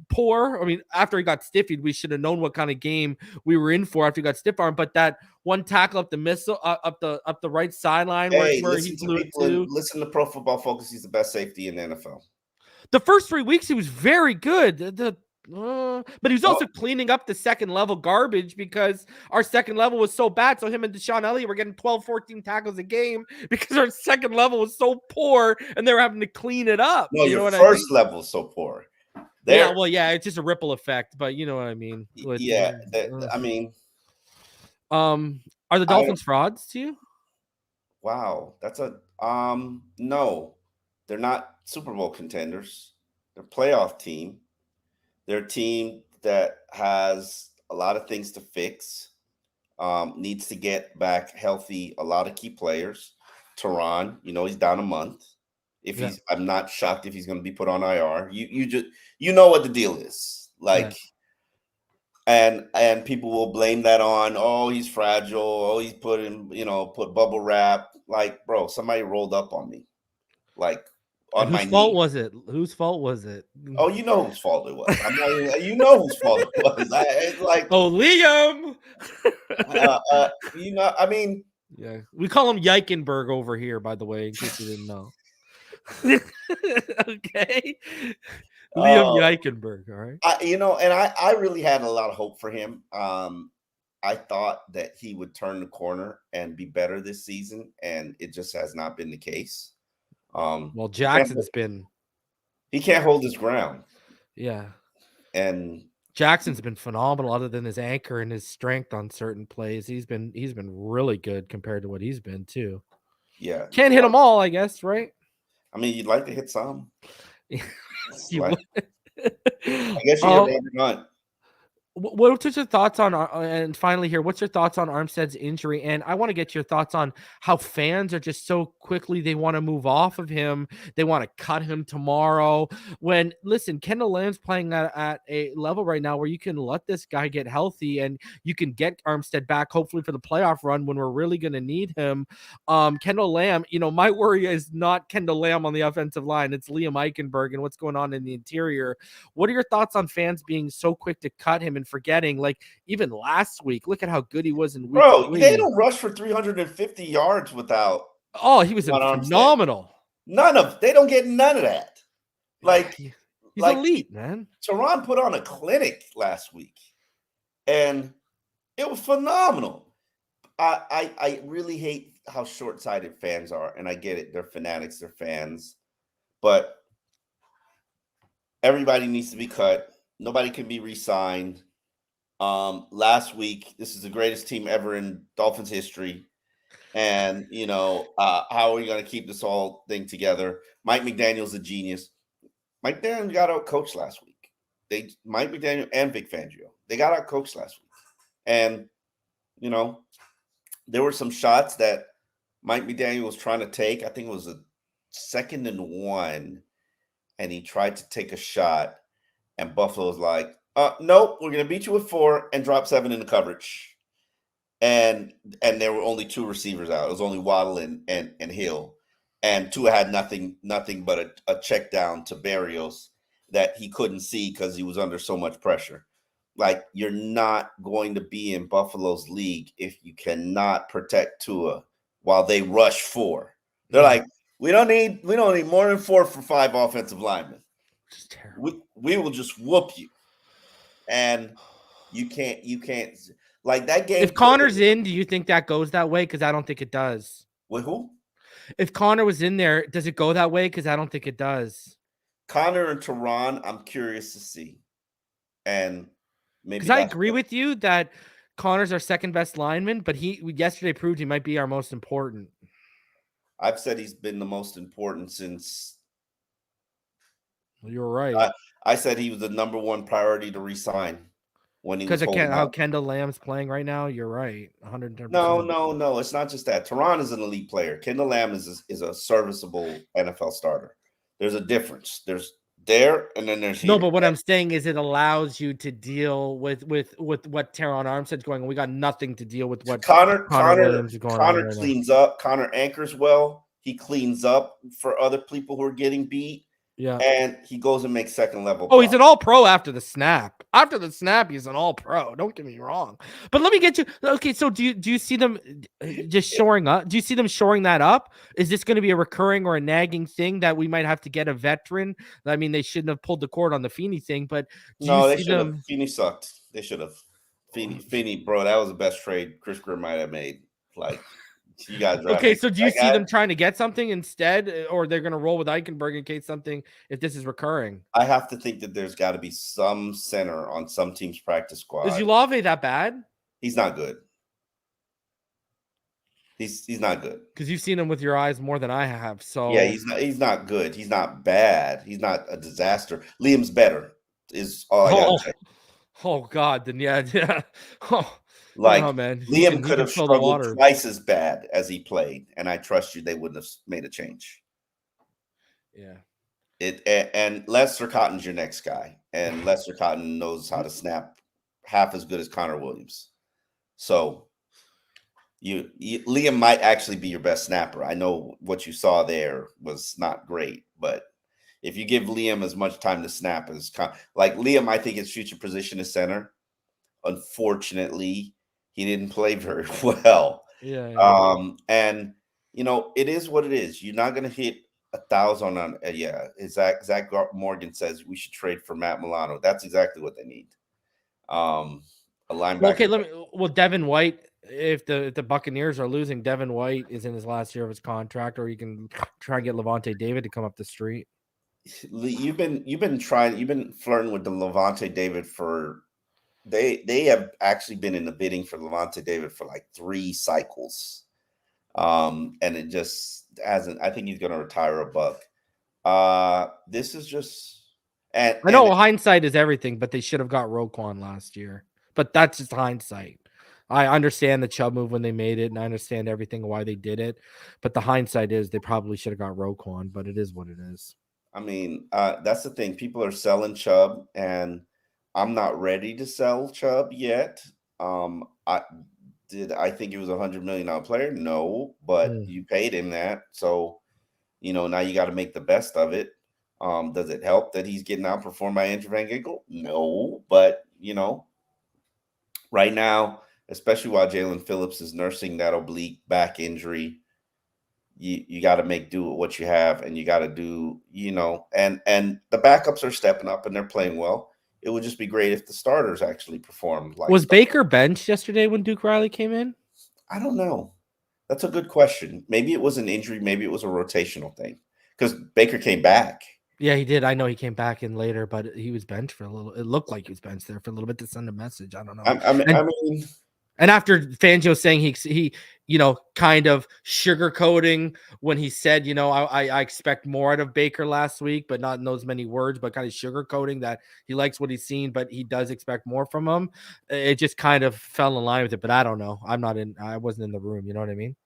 A: poor. I mean, after he got stiffied, we should have known what kind of game we were in for after he got stiff arm. But that one tackle up the right sideline where he blew it to.
B: Listen to Pro Football Focus. He's the best safety in the NFL.
A: The first 3 weeks, he was very good. But he was also
B: Oh,
A: cleaning up the second level garbage because our second level was so bad. So him and Deshaun Elliott were getting 12, 14 tackles a game because our second level was so poor and they were having to clean it up.
B: no,
A: You
B: your
A: know what I mean?
B: first level is so poor.
A: Yeah,
B: There,
A: well, yeah, it's just a ripple effect, but you know what I mean.
B: yeah. I mean,
A: Um, are the
B: I don't.
A: Dolphins frauds to you?
B: Wow, that's a no. They're not Super Bowl contenders. They're a playoff team. They're a team that has a lot of things to fix. Needs to get back healthy. A lot of key players. Terron, he's down a month.
A: Yeah,
B: I'm not shocked if he's going to be put on IR. You just know what the deal is.
A: yeah.
B: Like, and people will blame that on, oh, he's fragile, oh, he's put bubble wrap. Like, bro, somebody rolled up on me, like
A: And
B: on my
A: whose fault
B: knee.
A: was it? Whose fault was it?
B: Oh, you know whose fault it was. I'm not even, you know whose fault it was. It's like,
A: Oh, Liam.
B: I mean,
A: Yeah, we call him Eichenberg over here, by the way, in case you didn't know. Okay, Liam
B: uh,
A: Eichenberg. All right.
B: and I really had a lot of hope for him. I thought that he would turn the corner and be better this season, and it just has not been the case.
A: Well,
B: He can't,
A: Jackson's been,
B: he can't hold his ground,
A: yeah,
B: and
A: Jackson's been phenomenal. Other than his anchor and his strength on certain plays, he's been really good compared to what he's been too.
B: yeah,
A: Can't hit
B: well,
A: them all, I guess, right?
B: I mean, you'd like to hit some. It's
A: You
B: like,
A: would.
B: I guess you hit Robert Hunt.
A: What's your thoughts on, and finally here, what's your thoughts on Armstead's injury? And I want to get your thoughts on how fans are just so quickly, they want to move off of him. They want to cut him tomorrow. When, listen, Kendall Lamb's playing at a level right now where you can let this guy get healthy and you can get Armstead back, hopefully for the playoff run when we're really going to need him. Kendall Lamb, my worry is not Kendall Lamb on the offensive line. It's Liam Eichenberg and what's going on in the interior. What are your thoughts on fans being so quick to cut him and forgetting, like even last week, look at how good he was in week
B: Bro,
A: 3.
B: they don't rush for 350 yards without
A: Oh, he was
B: Armstead.
A: phenomenal.
B: They don't get none of that. Like,
A: He's
B: like
A: elite, man.
B: Terron put on a clinic last week, and it was phenomenal. I really hate how short-sighted fans are, and I get it. They're fanatics, they're fans, but everybody needs to be cut. Nobody can be re-signed. Last week, this is the greatest team ever in Dolphins history. And, how are we going to keep this whole thing together? Mike McDaniel's a genius. Mike McDaniel got out coached last week. Mike McDaniel and Vic Fangio, they got out coached last week. And, there were some shots that Mike McDaniel was trying to take. I think it was a 2nd and 1. And he tried to take a shot. And Buffalo was like, nope, we're going to beat you with 4 and drop 7 in the coverage. And there were only 2 receivers out. It was only Waddle and Hill. And Tua had nothing but a check down to Barrios that he couldn't see because he was under so much pressure. Like, you're not going to be in Buffalo's league if you cannot protect Tua while they rush 4. They're like, we don't need more than 4 for 5 offensive linemen.
A: Just terrible.
B: We will just whoop you. And you can't like that game.
A: If Connor's in, do you think that goes that way? Because I don't think it does.
B: With who?
A: If Connor was in there, does it go that way? Because I don't think it does.
B: Connor and Terron, I'm curious to see. And maybe
A: because I agree with you that Connor's our second best lineman, but he yesterday proved he might be our most important.
B: I've said he's been the most important since.
A: You're right.
B: I said he was the number 1 priority to resign when he was
A: because of how Kendall Lamb's playing right now. You're right, 110%.
B: No, it's not just that. Terron is an elite player. Kendall Lamb is a serviceable NFL starter. There's a difference. There's there and then there's here.
A: No, but what I'm saying is it allows you to deal with what Terron Armstead's going on. We got nothing to deal with what
B: Connor
A: Williams is going on.
B: Connor cleans up. Connor anchors well. He cleans up for other people who are getting beat.
A: Yeah.
B: And he goes and makes second level.
A: Oh, he's an all-pro after the snap. After the snap, he's an all-pro. Don't get me wrong. But let me get you. Okay, so do you see them just shoring up? Do you see them shoring that up? Is this going to be a recurring or a nagging thing that we might have to get a veteran? I mean, they shouldn't have pulled the cord on the Feeney thing, but do you
B: No, they
A: see
B: should have.
A: them?
B: Feeney sucked. They should have. Feeney, bro, that was the best trade Chris Greer might have made. Like, you guys drafted.
A: Okay, so do you
B: that
A: see
B: guy.
A: them trying to get something instead, or they're going to roll with Eichenberg in case something, if this is recurring?
B: I have to think that there's got to be some center on some team's practice squad.
A: Is Ulave that bad?
B: He's not good. He's not good.
A: Because you've seen him with your eyes more than I have. So
B: Yeah, he's not good. He's not bad. He's not a disaster. Liam's better is all I gotta say.
A: Oh God, then yeah. Oh,
B: Like,
A: oh, man.
B: Liam could have
A: fill the
B: struggled
A: water.
B: twice as bad as he played, and I trust you they wouldn't have made a change.
A: Yeah.
B: And Lester Cotton's your next guy, and Lester Cotton knows how to snap half as good as Connor Williams. So Liam might actually be your best snapper. I know what you saw there was not great, but if you give Liam as much time to snap as like Liam, I think his future position is center. Unfortunately, he didn't play very well.
A: Yeah.
B: And it is what it is. You're not going to hit 1,000 on. Zach Morgan says we should trade for Matt Milano. That's exactly what they need. A linebacker.
A: Well, Devin White. If the Buccaneers are losing, Devin White is in his last year of his contract, or you can try and get Levante David to come up the street.
B: You've been flirting with the Levante David for. They have actually been in the bidding for Levante David for like 3 cycles. And it just hasn't. I think he's going to retire a buck. This is just. I
A: know hindsight is everything, but they should have got Roquan last year. But that's just hindsight. I understand the Chubb move when they made it, and I understand everything why they did it. But the hindsight is they probably should have got Roquan. But it is what it is.
B: I mean, that's the thing. People are selling Chubb, and I'm not ready to sell Chubb yet. I think he was $100 million player? No, but you paid him that. So, now you got to make the best of it. Does it help that he's getting outperformed by Andrew Van Ginkel? No, but, right now, especially while Jalen Phillips is nursing that oblique back injury, you got to make do with what you have, and you got to do, and the backups are stepping up and they're playing well. It would just be great if the starters actually performed. Was
A: Baker benched yesterday when Duke Riley came in?
B: I don't know. That's a good question. Maybe it was an injury. Maybe it was a rotational thing because Baker came back.
A: Yeah, he did. I know he came back in later, but he was benched for a little. It looked like he was benched there for a little bit to send a message. I don't know.
B: I mean.
A: And after Fangio saying he kind of sugarcoating when he said, I expect more out of Baker last week, but not in those many words, but kind of sugarcoating that he likes what he's seen, but he does expect more from him. It just kind of fell in line with it, but I don't know. I wasn't in the room. You know what I mean?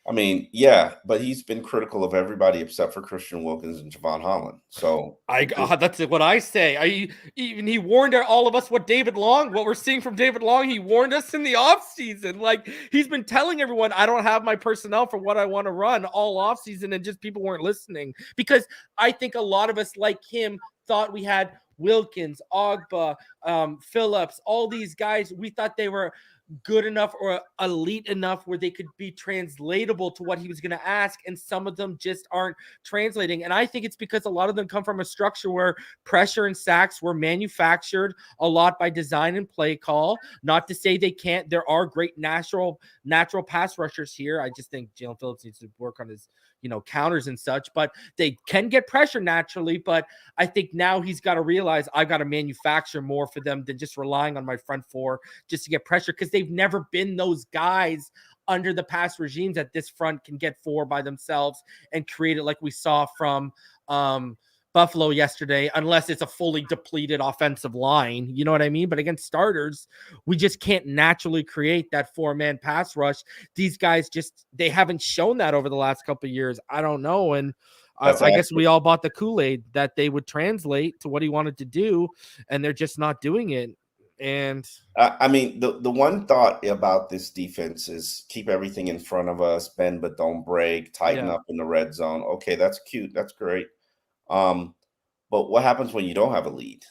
B: I mean, yeah, but he's been critical of everybody except for Christian Wilkins and Javon Holland. So
A: that's what I say. He warned all of us what we're seeing from David Long. He warned us in the offseason. Like, he's been telling everyone, I don't have my personnel for what I want to run all offseason, and just people weren't listening. Because I think a lot of us, like him, thought we had Wilkins, Ogba, Phillips, all these guys. We thought they were good enough or elite enough where they could be translatable to what he was going to ask, and some of them just aren't translating. And I think it's because a lot of them come from a structure where pressure and sacks were manufactured a lot by design and play call. Not to say they can't. There are great natural pass rushers here. I just think Jalen Phillips needs to work on his counters and such, but they can get pressure naturally. But I think now he's got to realize I've got to manufacture more for them than just relying on my front four just to get pressure, because they've never been those guys under the past regimes that this front can get 4 by themselves and create it like we saw from Buffalo yesterday, unless it's a fully depleted offensive line. You know what I mean? But against starters, we just can't naturally create that 4-man pass rush. These guys they haven't shown that over the last couple of years. I don't know. And I guess we all bought the Kool-Aid that they would translate to what he wanted to do, and they're just not doing it. And
B: I mean, the one thought about this defense is keep everything in front of us, bend but don't break, tighten up in the red zone. Okay, that's cute. That's great. But what happens when you don't have a lead?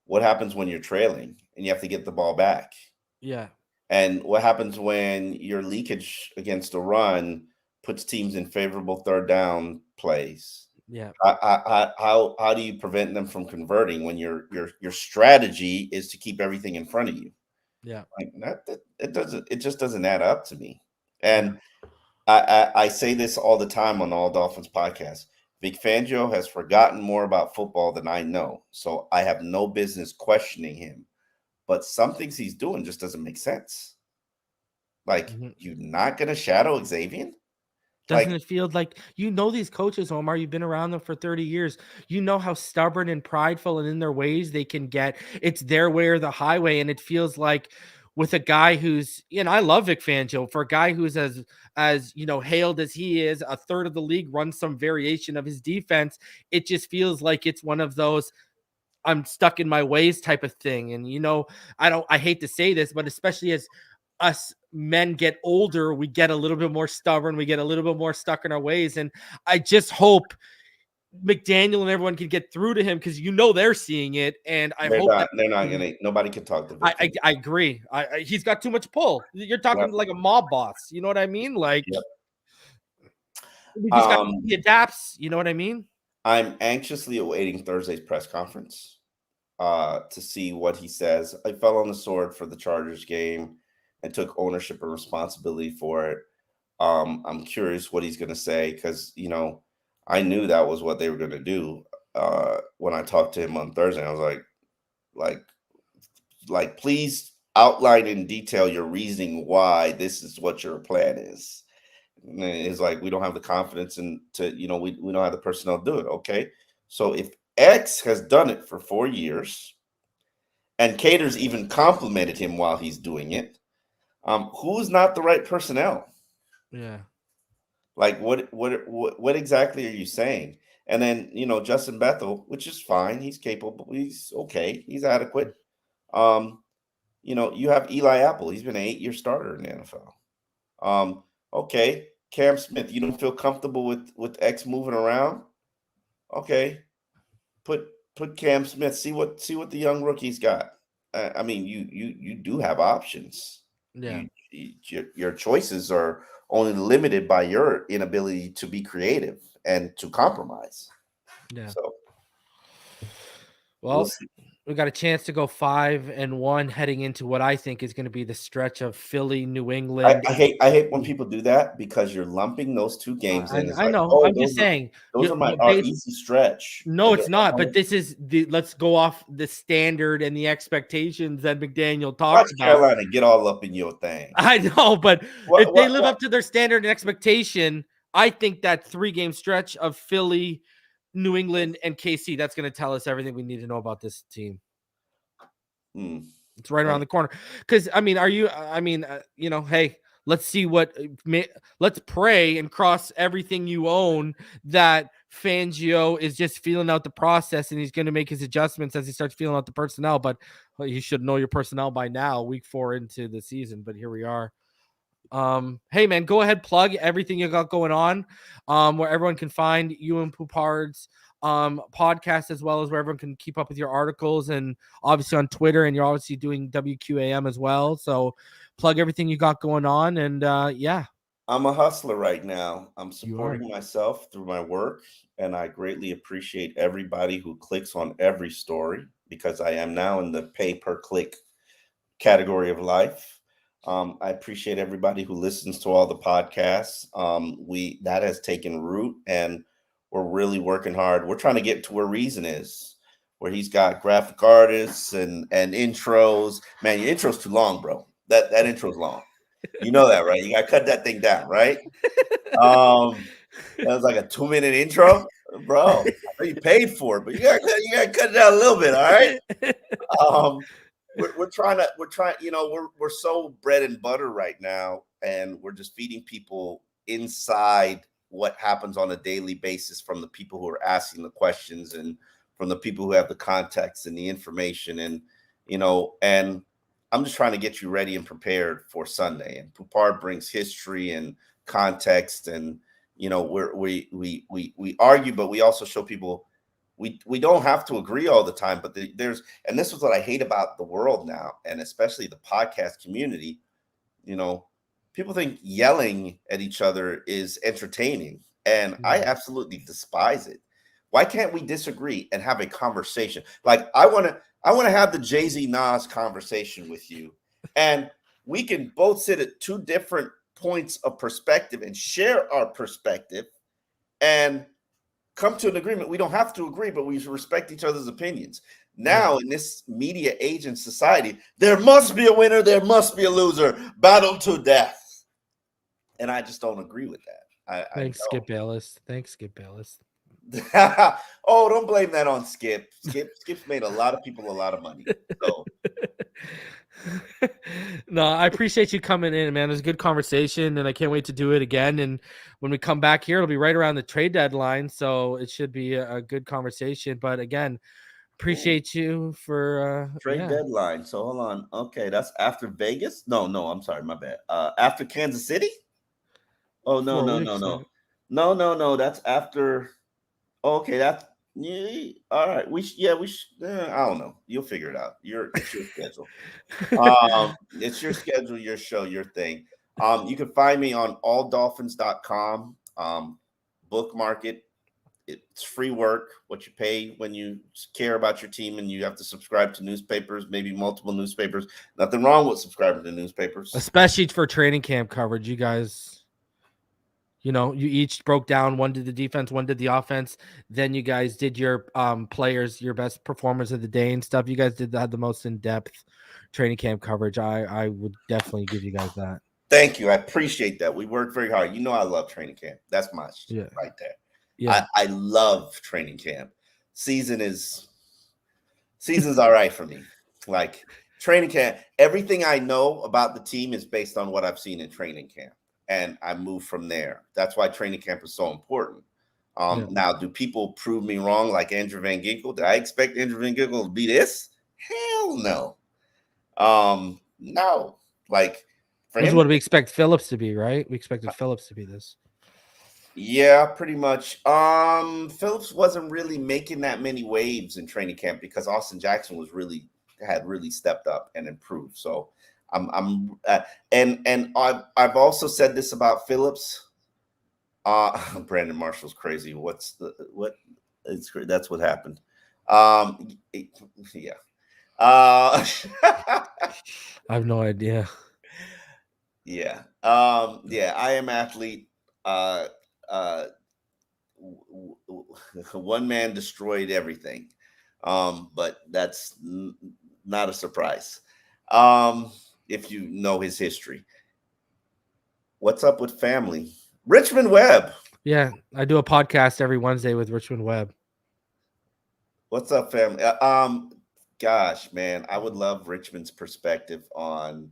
B: What happens when you're trailing and you have to get the ball back?
A: Yeah.
B: And what happens when your leakage against a run puts teams in favorable third down plays?
A: Yeah.
B: How do you prevent them from converting when your strategy is to keep everything in front of you?
A: Yeah.
B: Like it just doesn't add up to me.
A: Yeah.
B: And I say this all the time on all Dolphins podcasts. Vic Fangio has forgotten more about football than I know, so I have no business questioning him. But some things he's doing just doesn't make sense. Like,
A: Mhm.
B: you're not going to shadow Xavien?
A: Doesn't
B: Like,
A: it feel like these coaches, Omar? You've been around them for 30 years. You know how stubborn and prideful and in their ways they can get. It's their way or the highway. And it feels like with a guy who's, I love Vic Fangio, for a guy who's as hailed as he is, a third of the league runs some variation of his defense. It just feels like it's one of those I'm stuck in my ways type of thing. And I hate to say this, but especially as us men get older, we get a little bit more stubborn, we get a little bit more stuck in our ways. And I just hope McDaniel and everyone can get through to him, because they're seeing it. And I hope that
B: they're not going to, nobody can talk to Vic
A: I
B: Fangio.
A: agree. He's got too much pull. You're talking
B: Yep,
A: like a mob boss. You know what I mean? Like,
B: yep.
A: we just got
B: Um,
A: he adapts. You know what I mean?
B: I'm anxiously awaiting Thursday's press conference to see what he says. I fell on the sword for the Chargers game and took ownership and responsibility for it. I'm curious what he's going to say because, I knew that was what they were going to do. When I talked to him on Thursday, I was like, please outline in detail your reasoning why this is what your plan is. And it's like, we don't have the confidence we don't have the personnel to do it. Okay. So if X has done it for 4 years and Cater's even complimented him while he's doing it, who's not the right personnel?
A: Yeah.
B: Like, what exactly are you saying? And then, Justin Bethel, which is fine. He's capable. He's okay. He's adequate. Um, you have Eli Apple. He's been an 8-year starter in the NFL. Okay, Cam Smith. You don't feel comfortable with X moving around? Okay, put Cam Smith. See what the young rookie's got. I mean, you do have options.
A: Yeah.
B: Your choices are only limited by your inability to be creative and to compromise.
A: Yeah.
B: So we'll
A: Well,
B: see.
A: we got a chance to go 5-1 heading into what I think is going to be the stretch of Philly, New England.
B: I hate when people do that because you're lumping those two games in. It's
A: I
B: like,
A: know.
B: oh,
A: I'm just saying.
B: those are
A: You
B: our
A: base,
B: easy stretch.
A: no, it's not. But this is let's go off the standard and the expectations that McDaniel
B: Watch
A: talks about.
B: Carolina get all up in your thing.
A: I know, but if they live
B: What?
A: up to their standard and expectation, I think that 3-game stretch of Philly, New England, and KC, that's going to tell us everything we need to know about this team. It's right around the corner. Because hey, let's see let's pray and cross everything you own that Fangio is just feeling out the process and he's going to make his adjustments as he starts feeling out the personnel. But you should know your personnel by now, week 4 into the season. But here we are. Hey man, go ahead, plug everything you got going on, where everyone can find you and Poupard's podcast, as well as where everyone can keep up with your articles, and obviously on Twitter, and you're obviously doing WQAM as well. So plug everything you got going on, and yeah.
B: I'm a hustler right now. I'm
A: You are.
B: supporting myself through my work, and I greatly appreciate everybody who clicks on every story because I am now in the pay per click category of life. I appreciate everybody who listens to all the podcasts. That has taken root, and we're really working hard. We're trying to get to where Reason is, where he's got graphic artists and intros. Man, your intro's too long, bro. That intro's long. You know that, right? You got to cut that thing down, right? That was like a 2-minute intro, bro. I know you paid for it, but you got to cut it down a little bit, all right? We're trying. We're so bread and butter right now, and we're just feeding people inside what happens on a daily basis from the people who are asking the questions and from the people who have the context and the information, and and I'm just trying to get you ready and prepared for Sunday. And Poupard brings history and context, and we argue, but we also show people we don't have to agree all the time, but there's, and this is what I hate about the world now, and especially the podcast community. People think yelling at each other is entertaining, and I absolutely despise it. Why can't we disagree and have a conversation? Like I want to have the Jay-Z Nas conversation with you, and we can both sit at two different points of perspective and share our perspective and come to an agreement. We don't have to agree, but we should respect each other's opinions. Now, in this media age and society, there must be a winner, there must be a loser, battle to death. And I just don't agree with that.
A: Thanks, Skip Bayless.
B: Oh, don't blame that on Skip. Skip's made a lot of people a lot of money. So.
A: No, I appreciate you coming in, man. It was a good conversation, and I can't wait to do it again. And when we come back here, it'll be right around the trade deadline, so it should be a good conversation. But again, appreciate you for
B: trade deadline. So hold on. Okay, that's after Vegas. No, I'm sorry, my bad. After Kansas City. Oh no. That's after. Okay, that's. Yeah, all right. I don't know. You'll figure it out. It's your schedule. It's your schedule, your show, your thing. You can find me on alldolphins.com. Bookmark it. It's free work. What you pay when you care about your team, and you have to subscribe to newspapers, maybe multiple newspapers. Nothing wrong with subscribing to newspapers,
A: especially for training camp coverage. You guys. You each broke down. One did the defense, one did the offense. Then you guys did your players, your best performers of the day and stuff. You guys had the most in-depth training camp coverage. I would definitely give you guys that.
B: Thank you. I appreciate that. We worked very hard. I love training camp. That's my shit right there. Yeah. I love training camp. Season's all right for me. Like training camp, everything I know about the team is based on what I've seen in training camp. And I move from there. That's why training camp is so important. Now, do people prove me wrong like Andrew Van Ginkel? Did I expect Andrew Van Ginkel to be this? Hell no. No. Like,
A: this is what we expect Phillips to be, right? We expected Phillips to be this.
B: Yeah, pretty much. Phillips wasn't really making that many waves in training camp because Austin Jackson had really stepped up and improved. So I've also said this about Phillips. Brandon Marshall's crazy. That's what happened. Yeah.
A: I have no idea.
B: Yeah. I am athlete. One man destroyed everything. But that's not a surprise. If you know his history. What's up with family? Richmond Webb.
A: Yeah, I do a podcast every Wednesday with Richmond Webb.
B: What's up, family? Gosh, man, I would love Richmond's perspective on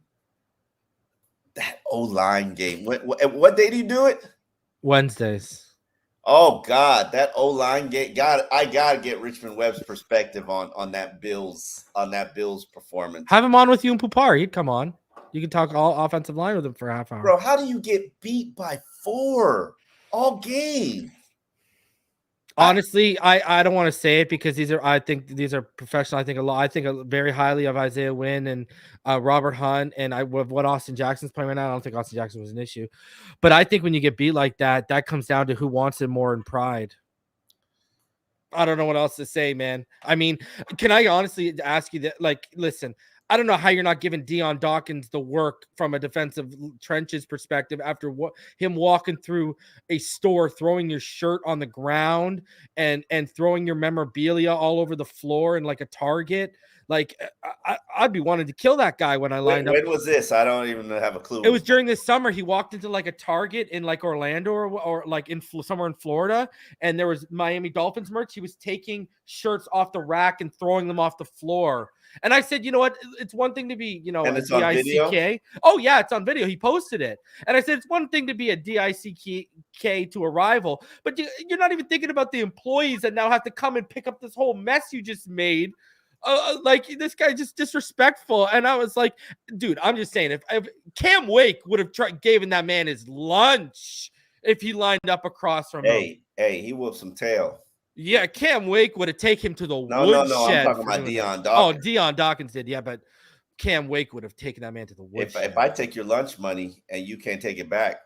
B: that O-line game. What day do you do it?
A: Wednesdays.
B: Oh God, that O-line game. I gotta get Richmond Webb's perspective on that Bills performance.
A: Have him on with you and Pupar. He'd come on. You can talk all offensive line with him for a half hour.
B: Bro, how do you get beat by 4 all game?
A: Honestly, I don't want to say it because I think these are professional. I think very highly of Isaiah Wynn and Robert Hunt, and with what Austin Jackson's playing right now. I don't think Austin Jackson was an issue, but I think when you get beat like that, that comes down to who wants it more in pride. I don't know what else to say, man. I mean, can I honestly ask you that? Like, listen, I don't know how you're not giving Deion Dawkins the work from a defensive trenches perspective after him walking through a store, throwing your shirt on the ground and throwing your memorabilia all over the floor and like a target. Like I'd be wanting to kill that guy when I lined up.
B: When was this? I don't even have a clue.
A: It was during this summer. He walked into like a Target in like Orlando or like in somewhere in Florida, and there was Miami Dolphins merch. He was taking shirts off the rack and throwing them off the floor. And I said, you know what? It's one thing to be,
B: and it's on video?
A: Oh, yeah, it's on video. He posted it. And I said, it's one thing to be a DICK to a rival, but you're not even thinking about the employees that now have to come and pick up this whole mess you just made. Like, this guy just disrespectful. And I was like, dude, I'm just saying, if Cam Wake would have given that man his lunch if he lined up across from him.
B: Hey, he whooped some tail.
A: Yeah, Cam Wake would have taken him to the
B: No. I'm
A: woodshed
B: talking
A: for
B: about
A: doing that.
B: Deion
A: Oh,
B: Dawkins.
A: Deion Dawkins did, yeah, but Cam Wake would have taken that man to the
B: If
A: woodshed.
B: I take your lunch money and you can't take it back,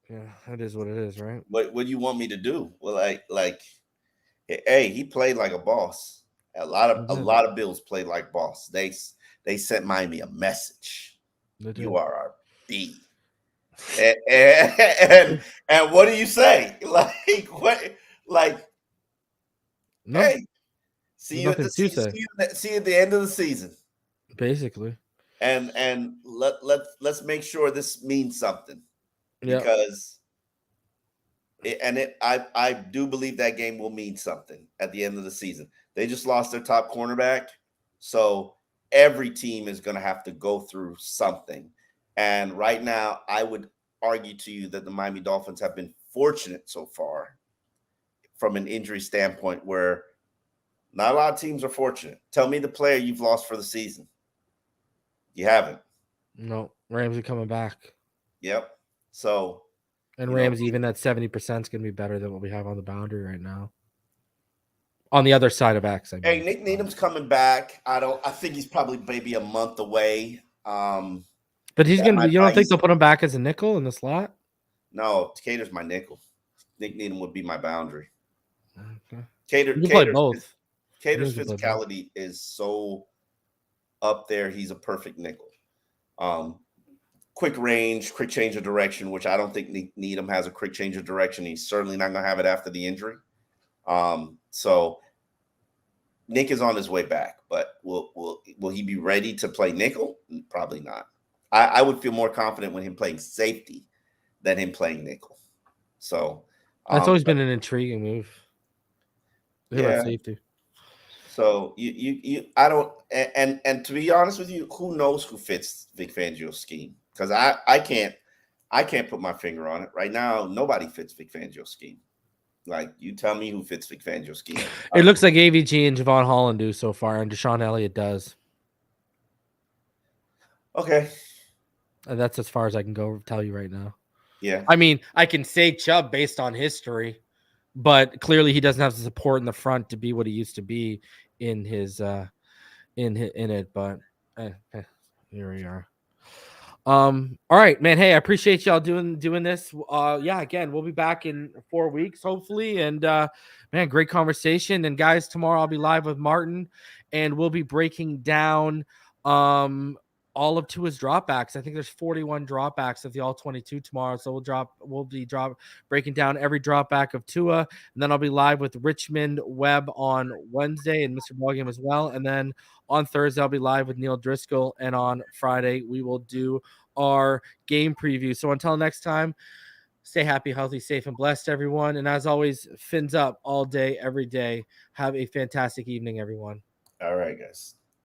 A: Yeah, that is what it is, right?
B: what do you want me to do? Well, hey, he played like a boss. A lot of Bills played like boss. They sent Miami a message. You are our B. And what do you say? Like what? Like
A: No,
B: hey, see you at
A: nothing
B: the
A: to
B: season.
A: say.
B: See you at the end of the season.
A: Basically.
B: And let's make sure this means something
A: Yeah.
B: because I do believe that game will mean something at the end of the season. They just lost their top cornerback, so every team is going to have to go through something. And right now, I would argue to you that the Miami Dolphins have been fortunate so far from an injury standpoint, where not a lot of teams are fortunate. Tell me the player you've lost for the season. You haven't.
A: No, Ramsey coming back.
B: Yep. So,
A: And Ramsey, even at 70%, is going to be better than what we have on the boundary right now. On the other side of X, I mean.
B: Hey, Nick Needham's coming back. I think he's probably maybe a month away.
A: But he's going to be, you don't think they'll put him back as a nickel in the slot?
B: No, Cater's my nickel. Nick Needham would be my boundary.
A: Okay.
B: Cater's physicality is so up there. He's a perfect nickel. Quick range, quick change of direction, which I don't think Needham has a quick change of direction. He's certainly not going to have it after the injury. So Nick is on his way back, but will he be ready to play nickel? Probably not. I would feel more confident with him playing safety than him playing nickel. So
A: that's always been an intriguing move.
B: Yeah.
A: Safety.
B: So I don't, and to be honest with you, who knows who fits Vic Fangio's scheme? Because I can't put my finger on it right now. Nobody fits Vic Fangio's scheme. Like, you tell me who fits Vic Fangio's scheme.
A: It looks like AVG and Javon Holland do so far, and Deshaun Elliott does.
B: Okay.
A: And that's as far as I can go tell you right now.
B: Yeah.
A: I mean, I can say Chubb based on history, but clearly he doesn't have the support in the front to be what he used to be in his in it. But here we are. All right, man. Hey, I appreciate y'all doing this. Yeah, again, we'll be back in 4 weeks, hopefully. And man, great conversation. And guys, tomorrow I'll be live with Martin, and we'll be breaking down all of Tua's dropbacks. I think there's 41 dropbacks of the all 22 tomorrow. So we'll be breaking down every dropback of Tua. And then I'll be live with Richmond Webb on Wednesday and Mr. Ballgame as well. And then on Thursday, I'll be live with Neil Driscoll. And on Friday, we will do our game preview. So until next time, stay happy, healthy, safe, and blessed, everyone. And as always, fins up all day, every day. Have a fantastic evening, everyone.
B: All right, guys.